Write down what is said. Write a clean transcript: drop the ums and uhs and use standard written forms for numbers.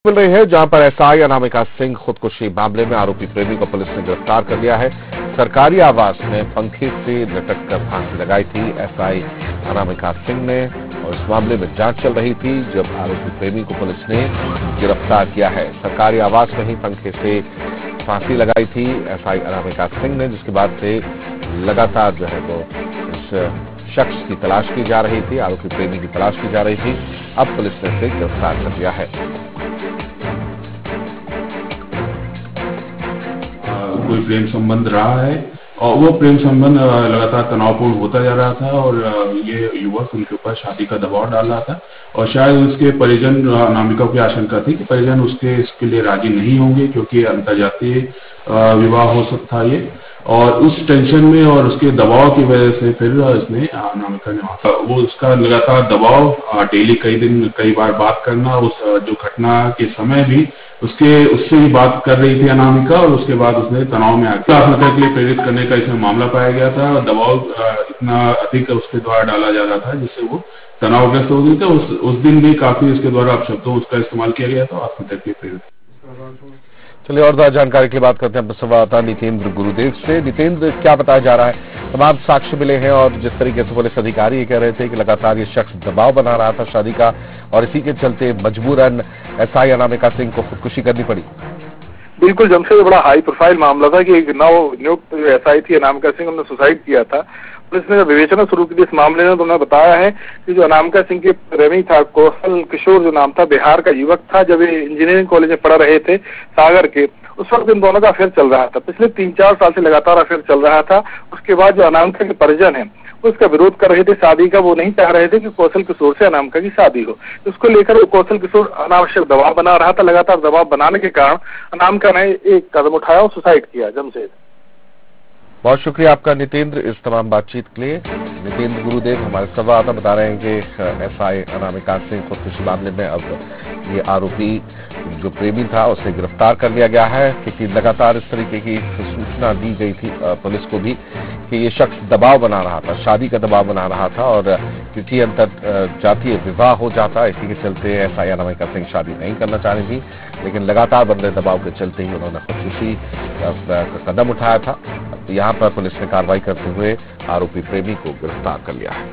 मिल रही है जहां पर एसआई अनामिका सिंह खुदकुशी मामले में आरोपी प्रेमी को पुलिस ने गिरफ्तार कर लिया है। सरकारी आवास में पंखे से लटक कर फांसी लगाई थी एसआई अनामिका सिंह ने और इस मामले में जांच चल रही थी जब आरोपी प्रेमी को पुलिस ने गिरफ्तार किया है। सरकारी आवास में ही पंखे से फांसी लगाई थी एसआई अनामिका सिंह ने, जिसके बाद से लगातार जो है वो इस शख्स की तलाश की जा रही थी, आरोपी प्रेमी की तलाश की जा रही थी। अब पुलिस ने इसे गिरफ्तार कर लिया है। कोई प्रेम संबंध रहा है और वो प्रेम संबंध लगातार तनावपूर्ण होता जा रहा था और ये युवक उनके ऊपर शादी का दबाव डाल रहा था और शायद उसके परिजन, अनामिका की आशंका थी कि परिजन इसके लिए राजी नहीं होंगे क्योंकि अंतर्जातीय विवाह हो सकता है ये, और उस टेंशन में और उसके दबाव की वजह से फिर इसने अनामिका ने वो उसका लगातार दबाव, डेली कई बार बात करना, उस जो घटना के समय भी उससे ही बात कर रही थी अनामिका और उसके बाद उसने तनाव में आकर आत्महत्या के लिए प्रेरित करने का इसमें मामला पाया गया था और दबाव इतना अधिक उसके द्वारा डाला जा रहा था जिससे वो तनावग्रस्त हो गई थी। उस दिन भी काफी उसके द्वारा अपशब्दों उसका इस्तेमाल किया गया था आत्महत्या के लिए प्रेरित। चलिए और ज्यादा जानकारी के लिए बात करते हैं संवाददाता नितेंद्र गुरुदेव से। नितेंद्र, क्या बताया जा रहा है? तमाम साक्ष्य मिले हैं और जिस तरीके से पुलिस अधिकारी ये कह रहे थे कि लगातार ये शख्स दबाव बना रहा था शादी का और इसी के चलते मजबूरन एसआई अनामिका सिंह को खुदकुशी करनी पड़ी। बिल्कुल जमशेद, बड़ा हाई प्रोफाइल मामला था कि एक नव नियुक्त एसआई थी अनामिका सिंह, उन्होंने सुसाइड किया था। पुलिस ने जब विवेचना शुरू की थी इस मामले में तो उन्होंने बताया है कि जो अनामिका सिंह के प्रेमी था कौशल किशोर जो नाम था, बिहार का युवक था। जब ये इंजीनियरिंग कॉलेज में पढ़ रहे थे सागर के, उस वक्त इन दोनों का अफेयर चल रहा था। पिछले 3-4 साल से लगातार अफेयर चल रहा था। उसके बाद जो अनामिका के परिजन है उसका विरोध कर रहे थे शादी का, वो नहीं चाह रहे थे कि कौशल किशोर से अनामिका की शादी हो। उसको लेकर वो कौशल किशोर अनावश्यक दबाव बना रहा था। लगातार दबाव बनाने के कारण अनामिका ने एक कदम उठाया और सुसाइड किया। जमशेद, बहुत शुक्रिया आपका नितेंद्र इस तमाम बातचीत के लिए। नितेंद्र गुरुदेव हमारे संवाददाता बता रहे हैं कि एसआई अनामिका सिंह खुदकुशी मामले में अब ये आरोपी जो प्रेमी था उसे गिरफ्तार कर लिया गया है, क्योंकि लगातार इस तरीके की सूचना दी गई थी पुलिस को भी कि ये शख्स दबाव बना रहा था, शादी का दबाव बना रहा था और क्योंकि अंतर जातीय विवाह हो जाता, इसी के चलते एसआई अनामिका सिंह शादी नहीं करना चाह रही थी, लेकिन लगातार बन रहे दबाव के चलते ही उन्होंने खुदकुशी का कदम उठाया था। यहाँ पर पुलिस ने कार्रवाई करते हुए आरोपी प्रेमी को गिरफ्तार कर लिया है।